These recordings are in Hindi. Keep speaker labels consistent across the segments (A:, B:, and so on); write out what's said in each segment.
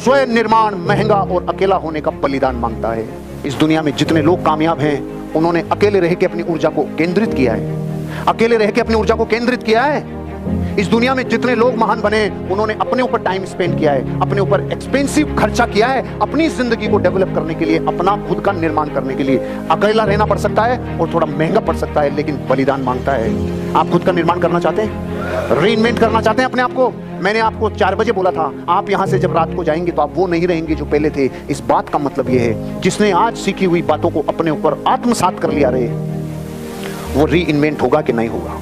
A: स्वयं निर्माण महंगा और अकेला होने का बलिदान मांगता है। इस दुनिया में जितने लोग कामयाब हैं उन्होंने अकेले रह के अपनी ऊर्जा को केंद्रित किया है, अकेले रह के अपनी ऊर्जा को केंद्रित किया है। इस दुनिया में जितने लोग महान बने उन्होंने अपने ऊपर टाइम स्पेंड किया है, अपने ऊपर एक्सपेंसिव खर्चा किया है, अपनी जिंदगी को डेवलप करने के लिए, अपना खुद का निर्माण करने के लिए। अकेला रहना पड़ सकता है और थोड़ा महंगा पड़ सकता है, लेकिन बलिदान मांगता है। आप खुद का निर्माण करना चाहते हैं, रीइन्वेंट करना चाहते हैं अपने आप को। मैंने आपको 4 बजे बोला था, आप यहां से जब रात को जाएंगे तो आप वो नहीं रहेंगे जो पहले थे। इस बात का मतलब ये है, जिसने आज सीखी हुई बातों को अपने ऊपर आत्मसात कर लिया रहे, वो रीइन्वेंट होगा कि नहीं होगा।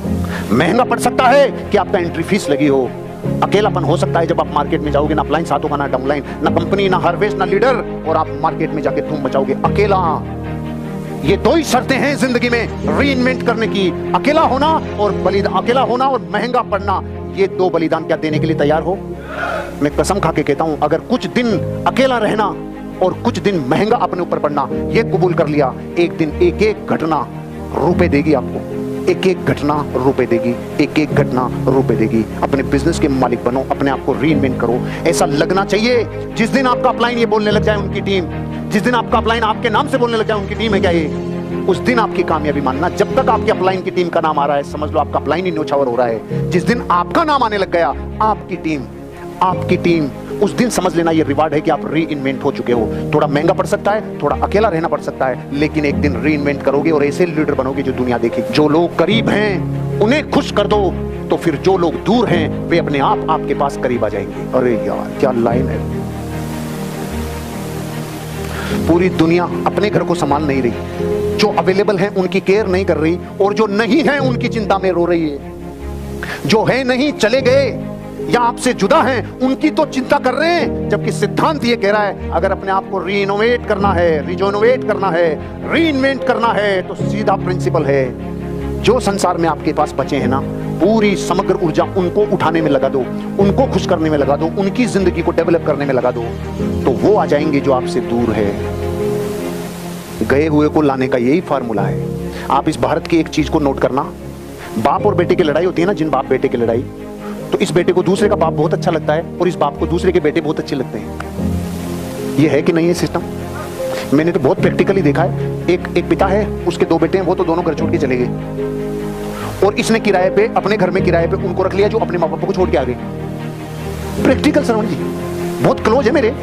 A: महंगा पड़ सकता है कि आपका एंट्री फीस लगी हो, अकेलापन हो सकता है जब आप मार्केट में जाओगे, ना अपलाइन साथ होगा, ना डाउनलाइन, ना कंपनी, ना हार्वेस्ट, ना लीडर, और आप मार्केट में जाके धूम मचाओगे अकेला। ये 2 ही शर्तें हैं जिंदगी में रीइन्वेंट करने की, अकेला होना और बलिदान, अकेला होना और महंगा पड़ना। ये 2 बलिदान क्या देने के लिए तैयार हो? मैं कसम खा के कहता हूं, अगर कुछ दिन अकेला रहना और कुछ दिन महंगा अपने ऊपर पड़ना ये कबूल कर लिया, एक दिन एक एक घटना रुपए देगी आपको, एक एक घटना रुपए देगी, एक एक घटना रुपए देगी। अपने बिजनेस के मालिक बनो, अपने आप को रीइन्वेंट करो। ऐसा लगना चाहिए जिस दिन आपका अपलाइन ये बोलने लग जाए उनकी टीम, जिस दिन आपका अपलाइन आपके नाम से बोलने लग जाए उनकी टीम है क्या ये, उस दिन आपकी कामयाबी मानना। जब तक आपके अपलाइन की टीम का नाम आ रहा है समझ लो आपका अपलाइन ही न्योछावर हो रहा है। जिस दिन आपका नाम आने लग गया, आपकी टीम, उस दिन समझ लेना ये रिवार्ड है कि आप रीइन्वेंट हो चुके हो। थोड़ा महंगा पड़ सकता है, थोड़ा अकेला रहना पड़ सकता है, लेकिन एक दिन रीइन्वेंट करोगे और ऐसे लीडर बनोगे जो दुनिया देखेगी। जो लोग करीब हैं उन्हें खुश कर दो, तो फिर जो लोग दूर हैं वे अपने आप आपके पास करीब आ जाएंगे। अरे यार क्या लाइन है। पूरी दुनिया अपने घर को संभाल नहीं रही, जो अवेलेबल है उनकी केयर नहीं कर रही, और जो नहीं है उनकी चिंता में रो रही है। जो है नहीं चले गए या आपसे जुदा हैं उनकी तो चिंता कर रहे हैं, जबकि सिद्धांत ये कह रहा है अगर अपने आप को रीइनोवेट करना है, रिजोनोवेट करना है, रीइन्वेंट करना है, तो सीधा प्रिंसिपल है, जो संसार में आपके पास बचे हैं ना, पूरी समग्र ऊर्जा उनको उठाने में लगा दो, उनको खुश करने में लगा दो, उनकी जिंदगी को डेवलप करने में लगा दो, तो वो आ जाएंगे जो आपसे दूर है। गए हुए को लाने का यही फार्मूला है। आप इस भारत की एक चीज को नोट करना, बाप और बेटे की लड़ाई होती है ना, जिन बाप बेटे की लड़ाई, तो इस बेटे को दूसरे का बाप बहुत अच्छा लगता है और इस बाप को दूसरे के बेटे बहुत अच्छे लगते हैं। ये है कि नहीं है सिस्टम? मैंने तो बहुत प्रैक्टिकली देखा है। एक पिता है, उसके 2 बेटे हैं, वो तो दोनों घर छोड़ के चले गए, और इसने किराए पे, अपने घर में किराए पे उनको रख लिया जो अपने माँ बाप को छोड़ के आ गए। प्रैक्टिकल श्रवण जी, बहुत क्लोज है मेरे,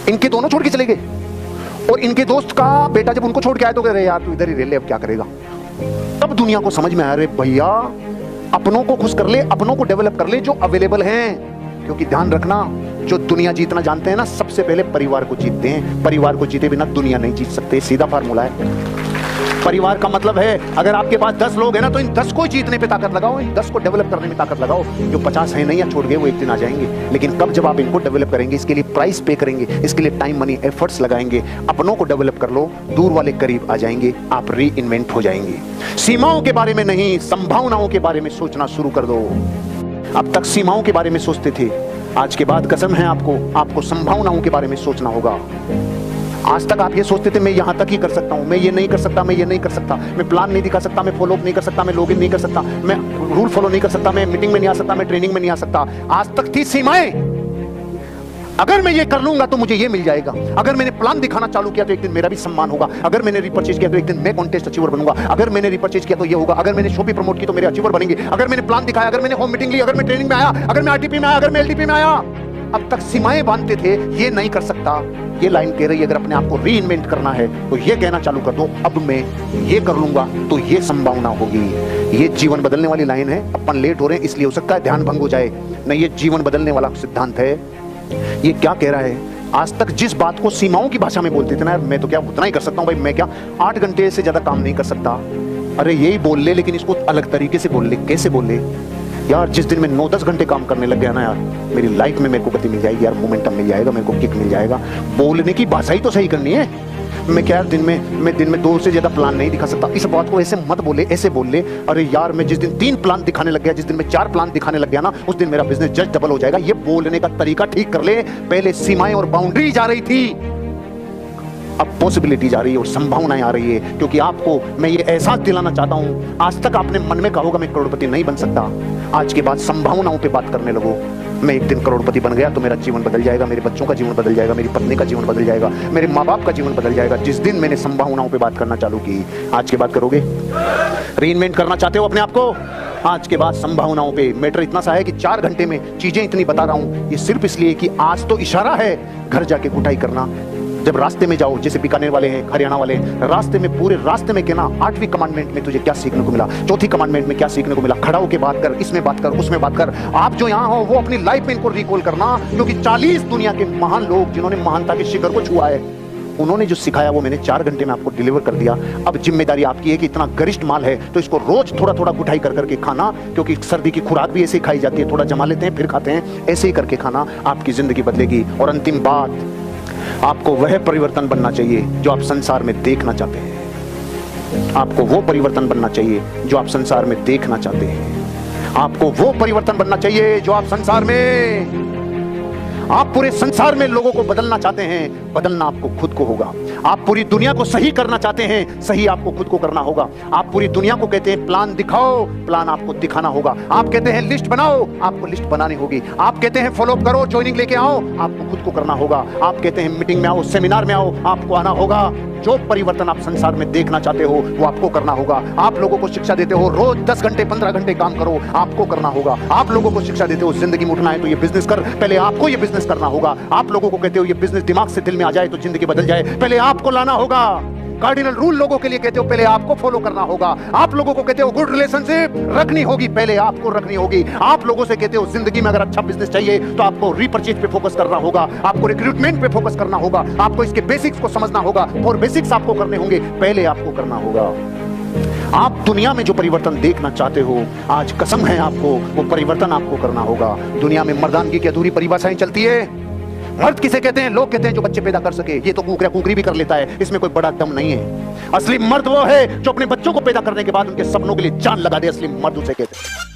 A: इनके दोनों छोड़ के चले गए, और इनके दोस्त का बेटा जब उनको छोड़ के आया तो कह रहे यार तू इधर ही रह ले, अब क्या करेगा। तब दुनिया को समझ में आया, अरे भैया अपनों को खुश कर ले, अपनों को डेवलप कर ले जो अवेलेबल हैं, क्योंकि ध्यान रखना जो दुनिया जीतना जानते हैं ना, सबसे पहले परिवार को जीतते हैं। परिवार को जीते बिना दुनिया नहीं जीत सकते, सीधा फार्मूला है। परिवार का मतलब है अगर आपके पास 10 लोग हैं ना, तो इन 10 को जीतने पे ताकत लगाओ, इन 10 को डेवलप करने में ताकत लगाओ। जो 50 है नहीं या छोड़ गए वो एक दिन आ जाएंगे, लेकिन कब, जब आप इनको डेवलप करेंगे, इसके लिए प्राइस पे करेंगे, इसके लिए टाइम मनी एफर्ट्स लगाएंगे, अपनों को डेवलप कर लो, दूर वाले करीब आ जाएंगे, आप रीइन्वेंट हो जाएंगे। सीमाओं के बारे में नहीं, संभावनाओं के बारे में सोचना शुरू कर दो। अब तक सीमाओं के बारे में सोचते थे, आज के बाद कसम है आपको संभावनाओं के बारे में सोचना होगा। आज तक आप ये सोचते थे मैं यहां तक ही कर सकता हूं, मैं ये नहीं कर सकता, मैं ये नहीं कर सकता, मैं प्लान नहीं दिखा सकता, मैं फॉलो अप नहीं कर सकता, मैं लॉगिन नहीं कर सकता, मैं रूल फॉलो नहीं कर सकता, मैं मीटिंग में नहीं आ सकता, मैं ट्रेनिंग में नहीं आ सकता। आज तक थी सीमाएं, अगर मैं ये कर लूंगा तो मुझे ये मिल जाएगा, अगर मैंने प्लान दिखाना चालू किया तो एक दिन मेरा भी सम्मान होगा, अगर मैंने रिपर्चेज किया तो एक दिन मैं कॉन्टेस्ट अचीवर बनूंगा, अगर मैंने रिपर्चेज किया तो ये होगा, अगर मैंने शॉपी प्रमोट की तो मेरे अचीवर बनेंगे, अगर मैंने प्लान दिखाया, अगर मैंने होम मीटिंग ली, अगर मैं ट्रेनिंग में आया, अगर मैं आरटीपी में आया, अगर मैं एलटीपी में आया। अब तक सीमाएं बांधते थे, ये नहीं कर सकता। ये लाइन कह रही है अगर अपने आप को रीइन्वेंट करना है तो ये कहना चालू कर दो, अब मैं ये कर लूंगा तो ये संभावना होगी। ये जीवन बदलने वाली लाइन है। अपन लेट हो रहे हैं इसलिए हो सकता है ध्यान भंग हो जाए, नहीं ये जीवन बदलने वाला सिद्धांत है। ये क्या कह रहा है, आज तक जिस बात को सीमाओं की भाषा में बोलते थे ना, यार मैं तो क्या उतना ही कर सकता हूँ भाई, मैं क्या 8 घंटे से ज्यादा काम नहीं कर सकता, अरे यही बोल ले, लेकिन इसको अलग तरीके से बोल ले। कैसे बोल ले यार, जिस दिन मैं 9-10 घंटे काम करने लग गया ना यार, मेरी लाइफ में मेरे को गति मिल जाएगी यार, मोमेंटम मिल जाएगा, मेरे को किक मिल जाएगा। बोलने की भाषा ही तो सही करनी है। मैं क्या दिन में 2 से ज्यादा प्लान नहीं दिखा सकता, इस बात को ऐसे मत बोले, ऐसे बोल ले। अरे यार मैं जिस दिन 3 प्लान दिखाने लग गया, जिस दिन मैं 4 प्लान दिखाने लग गया ना, उस दिन मेरा बिजनेस जस्ट डबल हो जाएगा। ये बोलने का तरीका ठीक कर ले। पहले सीमाएं और बाउंड्री जा रही थी, अब पॉसिबिलिटीज आ रही है और संभावनाएं आ रही है, क्योंकि आपको मैं ये एहसास दिलाना चाहता हूं, आज तक आपने मन में कहा होगा मैं करोड़पति नहीं बन सकता, आज के बाद संभावनाओं पे बात करने लगो। मैं एक दिन करोड़पति बन गया तो मेरा जीवन बदल जाएगा, मेरे बच्चों का जीवन बदल जाएगा, मेरी पत्नी का जीवन बदल जाएगा, मेरे माँ बाप का जीवन बदल जाएगा। जिस दिन मैंने संभावनाओं पे बात करना चालू की, आज के बाद करोगे? रीइन्वेंट करना चाहते हो अपने आप को? आज के बाद संभावनाओं पे। मैटर इतना सा है कि 4 घंटे में चीजें इतनी बता रहा हूं, ये सिर्फ इसलिए कि आज तो इशारा है, घर जाके कुटाई करना। जब रास्ते में जाओ, जैसे बीकानेर वाले हैं, हरियाणा वाले हैं, रास्ते में पूरे रास्ते में कहना 8वीं कमांडमेंट में तुझे क्या सीखने को मिला, 4थी कमांडमेंट में क्या सीखने को मिला, खड़ा होकर बात कर, इसमें बात कर, उसमें बात कर। आप जो यहाँ हो वो अपनी लाइफ में इनको रिकॉल करना, क्योंकि 40 दुनिया के महान लोग जिन्होंने महानता के शिखर को छुआ है, उन्होंने जो सिखाया वो मैंने 4 घंटे में आपको डिलीवर कर दिया। अब जिम्मेदारी आपकी है कि इतना गरिष्ठ माल है तो इसको रोज थोड़ा थोड़ा गुठाई कर करके खाना, क्योंकि सर्दी की खुराक भी ऐसे ही खाई जाती है, थोड़ा जमा लेते हैं फिर खाते हैं, ऐसे ही करके खाना, आपकी जिंदगी बदलेगी। और अंतिम बात, आपको वह परिवर्तन बनना चाहिए जो आप संसार में देखना चाहते हैं। आपको वो परिवर्तन बनना चाहिए जो आप संसार में देखना चाहते हैं। आपको वो परिवर्तन बनना चाहिए जो आप संसार में, आप पूरे संसार में लोगों को बदलना चाहते हैं, बदलना आपको खुद को होगा। आप पूरी दुनिया को सही करना चाहते हैं, सही आपको खुद को करना होगा। आप पूरी दुनिया को कहते हैं प्लान दिखाओ, प्लान आपको दिखाना होगा। आप कहते हैं लिस्ट बनाओ, आपको लिस्ट बनानी होगी। आप कहते हैं फॉलो अप करो, ज्वाइनिंग लेके आओ, आपको खुद को करना होगा। आप कहते हैं मीटिंग में आओ, सेमिनार में आओ, आपको आना होगा। जो परिवर्तन आप संसार में देखना चाहते हो वो आपको करना होगा। आप लोगों को शिक्षा देते हो रोज 10 घंटे 15 घंटे काम करो, आपको करना होगा। आप लोगों को शिक्षा देते हो जिंदगी में उठना है तो ये बिजनेस कर, पहले आपको ये बिजनेस करना होगा। आप लोगों को कहते हो ये बिजनेस दिमाग से दिल में आ जाए तो जिंदगी बदल जाए, पहले आपको लाना होगा। कार्डिनल रूल लोगों के लिए कहते हो पहले आपको फॉलो करना होगा। आप लोगों को कहते हो गुड रिलेशनशिप रखनी होगी, पहले आपको रखनी होगी। आप लोगों से कहते हो जिंदगी में अगर अच्छा बिजनेस चाहिए तो आपको रीपरचेज पे फोकस करना होगा, आपको रिक्रूटमेंट पे फोकस करना होगा, आपको इसके बेसिक्स को समझना होगा, और बेसिक्स आपको करने होंगे, पहले आपको करना होगा। आप दुनिया में जो परिवर्तन देखना चाहते हो, आज कसम है आपको वो परिवर्तन आपको करना होगा। दुनिया में मर्दानगी की अधूरी परिभाषाएं चलती है। मर्द किसे कहते हैं? लोग कहते हैं जो बच्चे पैदा कर सके, ये तो कुकरी भी कर लेता है, इसमें कोई बड़ा दम नहीं है। असली मर्द वो है जो अपने बच्चों को पैदा करने के बाद उनके सपनों के लिए जान लगा दे, असली मर्द उसे कहते हैं।